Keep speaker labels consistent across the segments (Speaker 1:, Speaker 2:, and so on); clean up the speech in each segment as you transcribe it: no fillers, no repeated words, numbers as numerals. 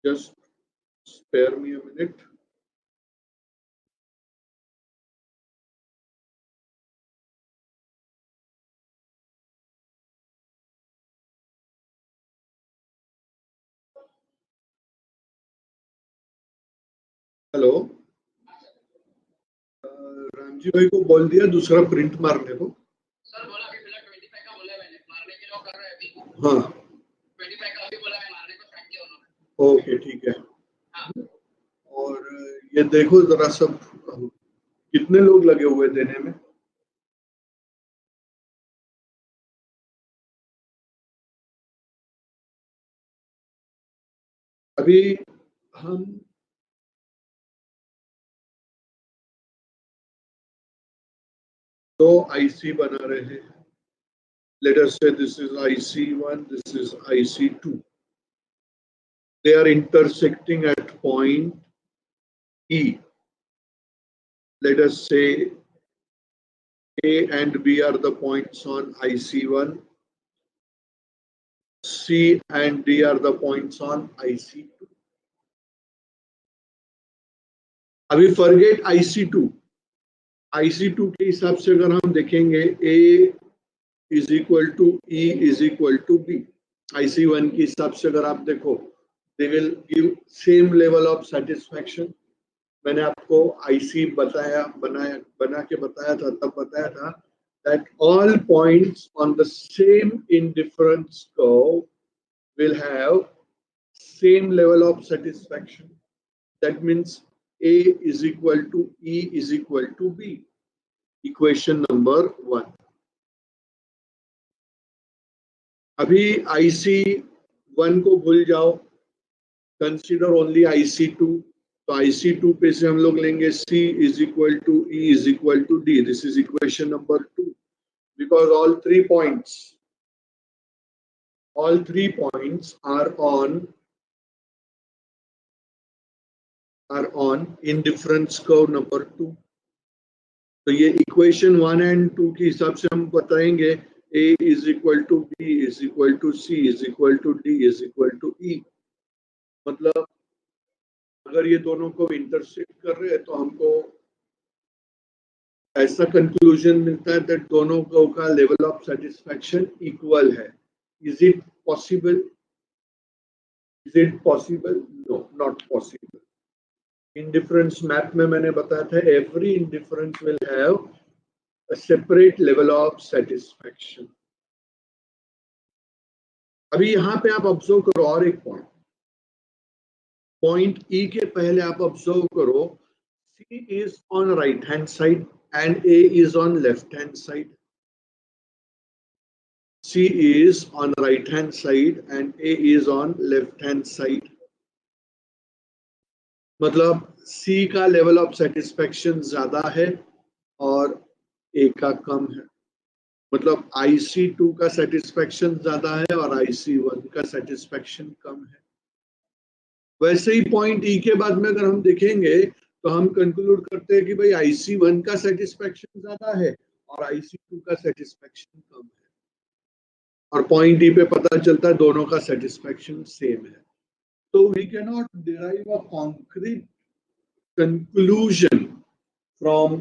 Speaker 1: Just spare me a minute. Hello, Ramji भाई को बोल दिया दूसरा प्रिंट मारने को।
Speaker 2: सर बोला अभी फिलहाल 25 का बोला है मैंने, मारने के लिए कर रहे हैं अभी।
Speaker 1: हाँ
Speaker 2: 25 का अभी बोला है, मारने को स्टार्ट किया उन्होंने।
Speaker 1: ओके ठीक है।
Speaker 2: हाँ
Speaker 1: और ये देखो जरा सब कितने लोग लगे हुए देने में। अभी हम दो आईसी बना रहे हैं। Let us say this is IC1, this is IC2. They are intersecting at point E. Let us say A and B are the points on IC1. C and D are the points on IC2. अभी forget IC2. IC2 के हिसाब से अगर हम देखेंगे A is equal to E is equal to B. IC1 के हिसाब से अगर आप देखो they will give same level of satisfaction. मैंने आपको आईसी बताया बना के बताया था, तब बताया था that all points on the same indifference curve will have same level of satisfaction. That means A is equal to E is equal to B. Equation number 1. अभी IC1 को भूल जाओ, कंसीडर ओनली IC2. तो IC2 पे से हम लोग लेंगे C is equal to E is equal to D. This is equation number 2. Because all three points are on indifference curve number 2. तो ये इक्वेशन 1 एंड 2 के हिसाब से हम बताएंगे A is equal to B is equal to C is equal to D is equal to E. मतलब अगर ये दोनों को इंटरसेक्ट कर रहे हैं तो हमको ऐसा कंक्लूजन मिलता है that दोनों का लेवल ऑफ सेटिस्फैक्शन इक्वल है. Is it possible? No, not possible. Indifference map में मैंने बताया था every indifference will have a separate level of satisfaction. अभी यहाँ पे आप ऑब्जर्व करो और एक पॉइंट ई के पहले आप ऑब्जर्व करो C is on right hand side and A is on left hand side. C is on right hand side and A is on left hand side. मतलब C का लेवल ऑफ सेटिस्फैक्शन ज्यादा है और A का कम है. मतलब IC2 का satisfaction ज्यादा है और IC1 का सेटिस्फैक्शन कम है. वैसे ही पॉइंट E के बाद में अगर हम देखेंगे तो हम कंक्लूड करते हैं कि भाई IC1 का सेटिस्फैक्शन ज्यादा है और IC2 का सेटिस्फैक्शन कम है. और पॉइंट E पे पता चलता है दोनों का सेटिस्फैक्शन सेम है. तो we can not derive a concrete conclusion from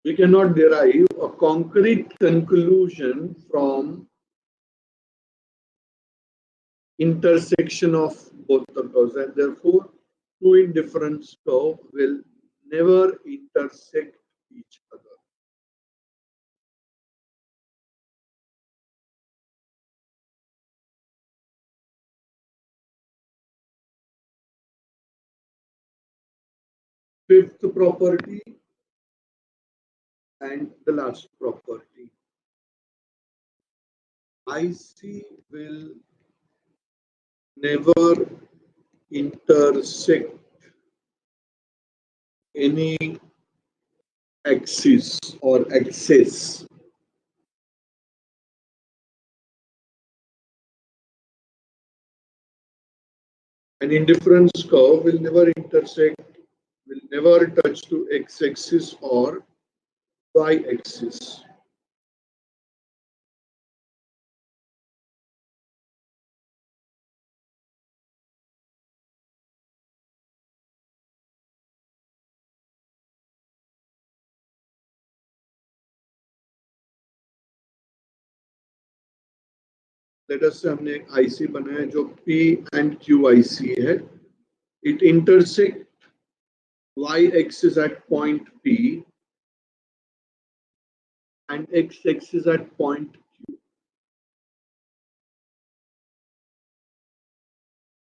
Speaker 1: we cannot derive a concrete conclusion from intersection of both the curves, and therefore two indifference curve will never intersect each other. Fifth property and the last property. IC will never intersect any axis or axis. An indifference curve will never intersect, will never touch to x-axis or y-axis. Let us से हमने एक IC बनाया जो P and Q IC है. It intersect y axis at point P and x axis at point Q.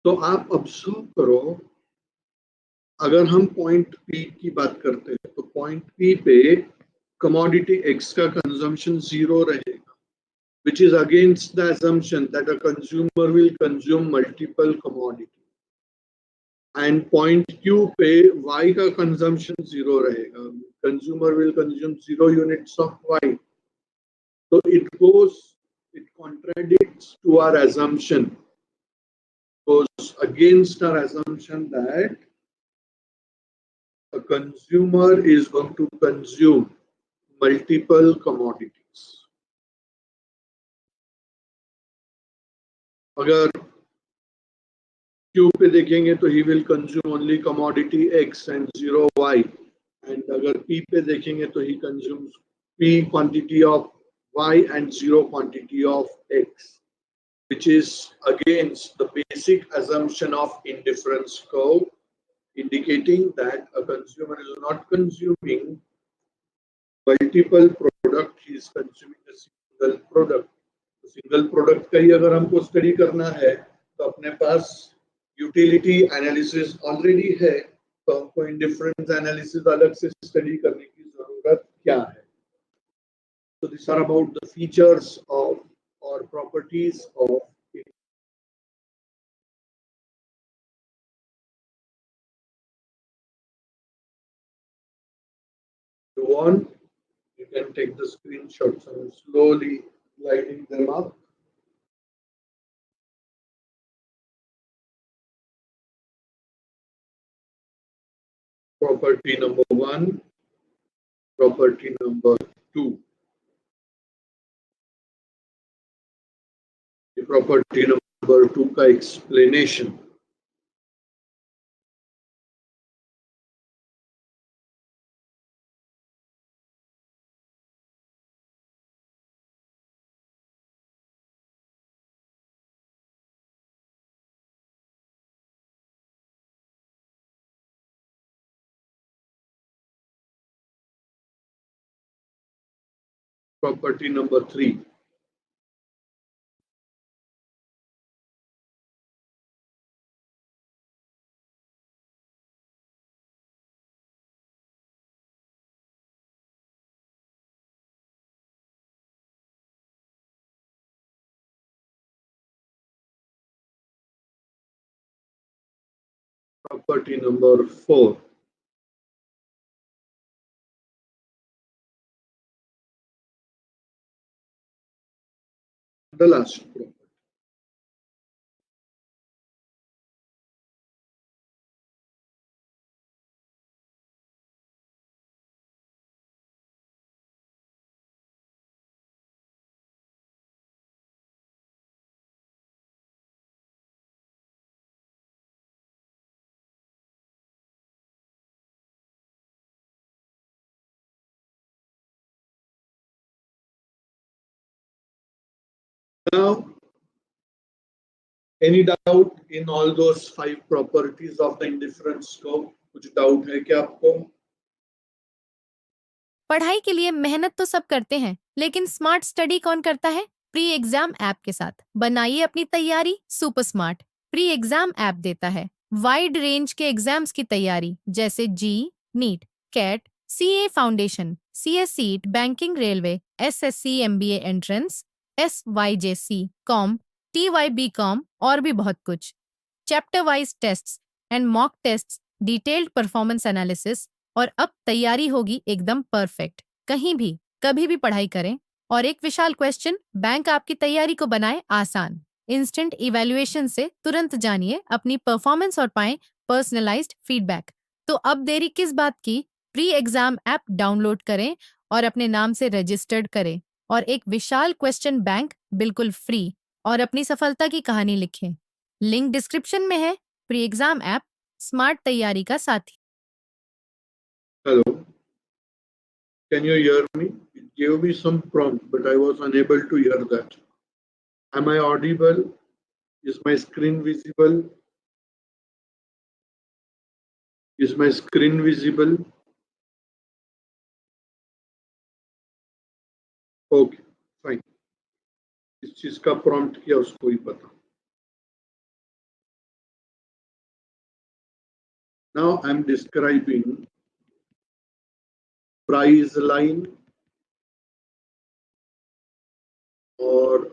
Speaker 1: तो आप observe करो, अगर हम पॉइंट P की बात करते हैं तो पॉइंट P पे कमोडिटी X का कंजम्पशन 0 रहेगा, which is against the assumption that a consumer will consume multiple commodities. And point Q पे Y का कंजम्पशन 0 रहेगा, consumer will consume 0 units of Y. So it contradicts to our assumption, goes against our assumption that a consumer is going to consume multiple commodities. अगर Q पे देखेंगे तो he will consume only commodity X and 0 Y. And अगर P पे देखेंगे तो he consumes P quantity of Y and 0 quantity of X, which is against the basic assumption of indifference curve, indicating that a consumer is not consuming multiple product, he is consuming a single product. तो single product का ही अगर हमको study करना है तो अपने पास utility analysis already है, तो हमको इंडिफरेंस एनालिसिस अलग से स्टडी करने की जरूरत क्या है. So these are about the features of or properties of you want, you can take the screenshots and slowly lighting them up. Property number 1, property number 2. The property number 2 का explanation. Property number 3. Property number 4. The last property. Now, any doubt in all those 5 properties of the indifference curve? कुछ doubt है क्या आपको?
Speaker 3: पढ़ाई के लिए मेहनत तो सब करते हैं, लेकिन स्मार्ट स्टडी कौन करता है? प्री एग्जाम ऐप के साथ बनाइए अपनी तैयारी super smart. Pre exam app देता है वाइड रेंज के एग्जाम्स की तैयारी, जैसे JEE, NEET, CAT, CA foundation, CS seat, banking, railway, SSC, MBA entrance, SYJC, com, TYB com और भी बहुत कुछ. Chapter wise tests and mock tests, detailed performance analysis, और अब तैयारी होगी एकदम परफेक्ट. कहीं भी कभी भी पढ़ाई करें. और एक विशाल क्वेश्चन बैंक आपकी तैयारी को बनाए आसान. इंस्टेंट इवैल्यूएशन से तुरंत जानिए अपनी परफॉर्मेंस और पाएं पर्सनलाइज्ड फीडबैक. तो अब देरी किस बात की? प्री एग्जाम ऐप डाउनलोड करें और अपने नाम से रजिस्टर्ड करें और एक विशाल क्वेश्चन बैंक बिल्कुल फ्री और अपनी सफलता की कहानी लिखें. लिंक डिस्क्रिप्शन में है. प्री एग्जाम ऐप स्मार्ट तैयारी का साथी.
Speaker 1: Hello, can you hear me? It gave me some prompt, but I was unable to hear that. Am I audible? Is my screen visible? Is my screen visible? Okay, fine. इस चीज का prompt किया उसको ही पता. Now I'm describing price line, or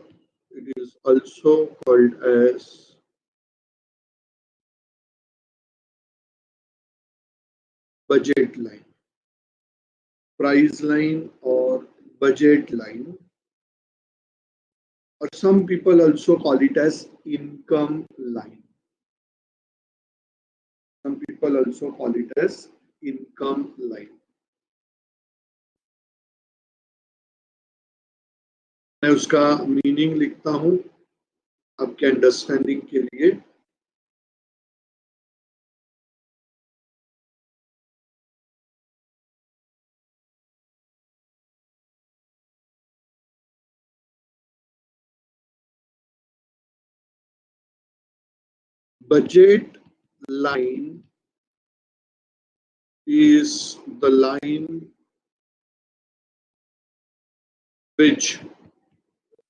Speaker 1: it is also called as budget line. Price line or budget line, or some people also call it as income line. Some people also call it as income line. मैं उसका meaning लिखता हूं आपके understanding के लिए. Budget line is the line which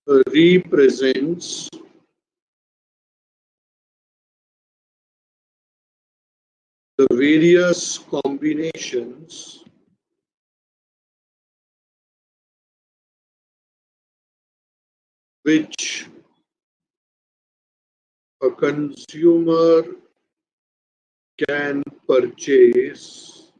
Speaker 1: represents the various combinations which a consumer can purchase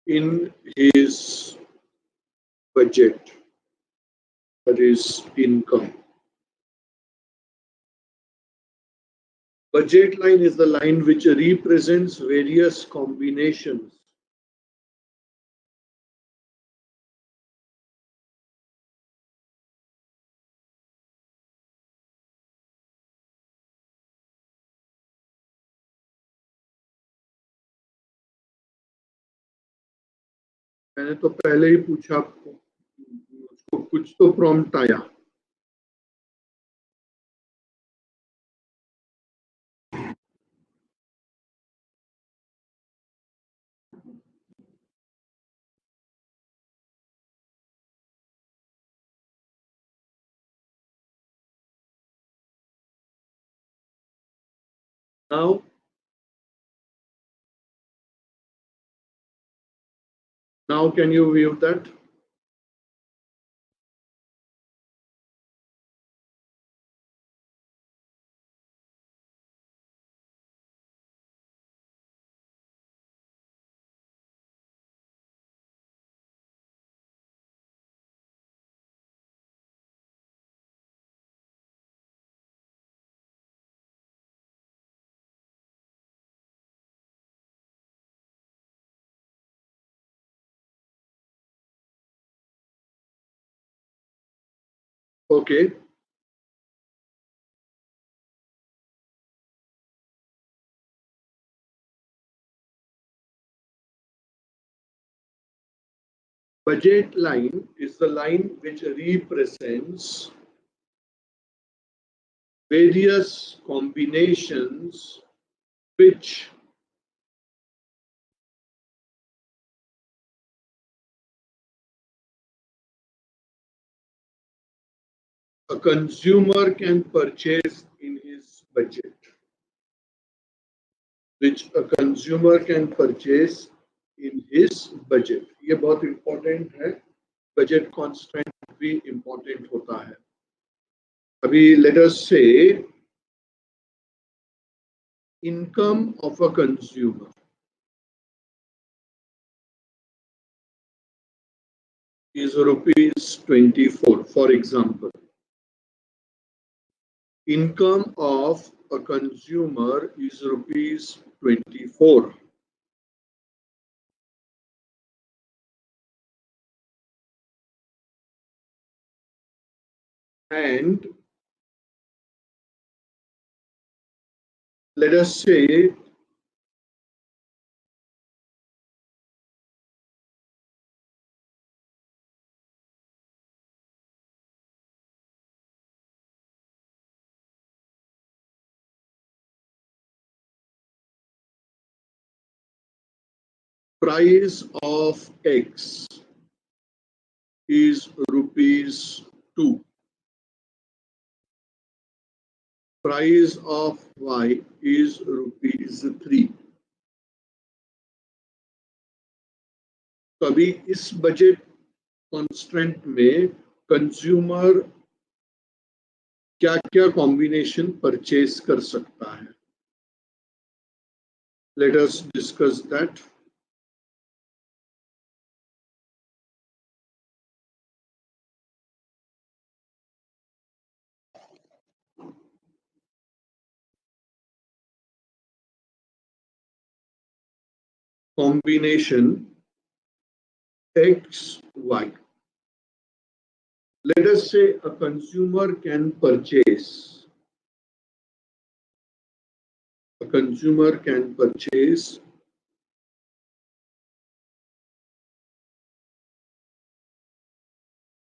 Speaker 1: in his budget, that is income. Budget line is the line which represents various combinations मैंने तो पहले ही पूछा आपको, उसको कुछ तो प्रॉम्प्ट आया. Now can you view that? Okay. Budget line is the line which represents various combinations which a consumer can purchase in his budget. Which a consumer can purchase in his budget. ये बहुत important है. Budget constraint भी important होता है. अभी let us say income of a consumer is rupees 24, for example. Income of a consumer is rupees 24. and let us say price of X is rupees 2. Price of Y is rupees 3. तो अभी इस budget constant में consumer क्या क्या combination purchase कर सकता है. Let us discuss that. Combination X, Y. Let us say a consumer can purchase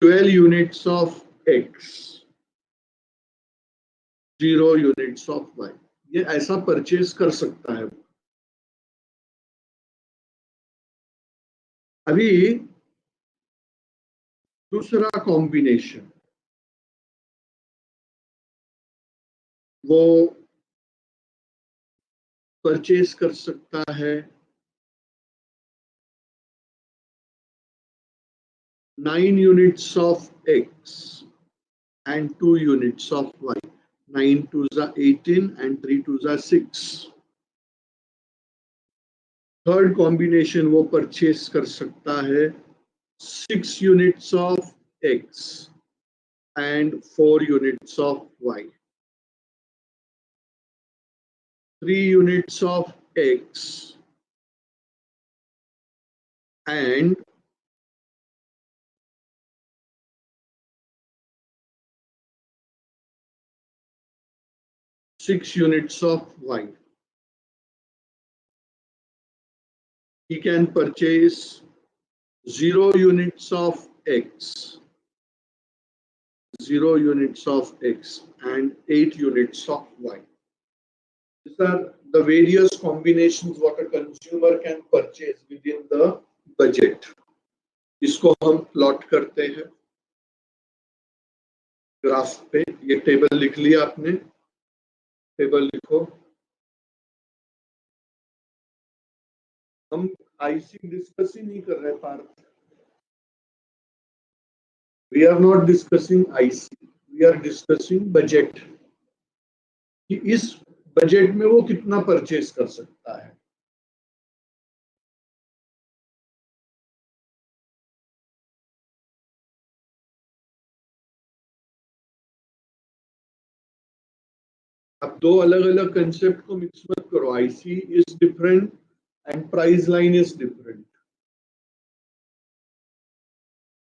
Speaker 1: 12 units of X, 0 units of Y. ये ऐसा परचेज कर सकता है. अभी दूसरा कॉम्बिनेशन वो परचेज कर सकता है 9 units of X and 2 units of Y. 9 2s are 18 and 3 2s are 6. Third combination वो परचेज कर सकता है 6 units of X and 4 units of Y. 3 units of X and 6 units of Y. He can purchase 0 units of X, 0 units of X and 8 units of Y. These are the various combinations what a consumer can purchase within the budget. इसको हम plot करते हैं graph पे. ये table लिख लिया आपने. Table लिखो. हम आईसी डिस्कस ही नहीं कर रहे Partha. We are not discussing IC. We are discussing budget. कि इस बजट में वो कितना परचेज कर सकता है. अब दो अलग अलग कंसेप्ट को मिक्स मत करो. IC is different and price line is different.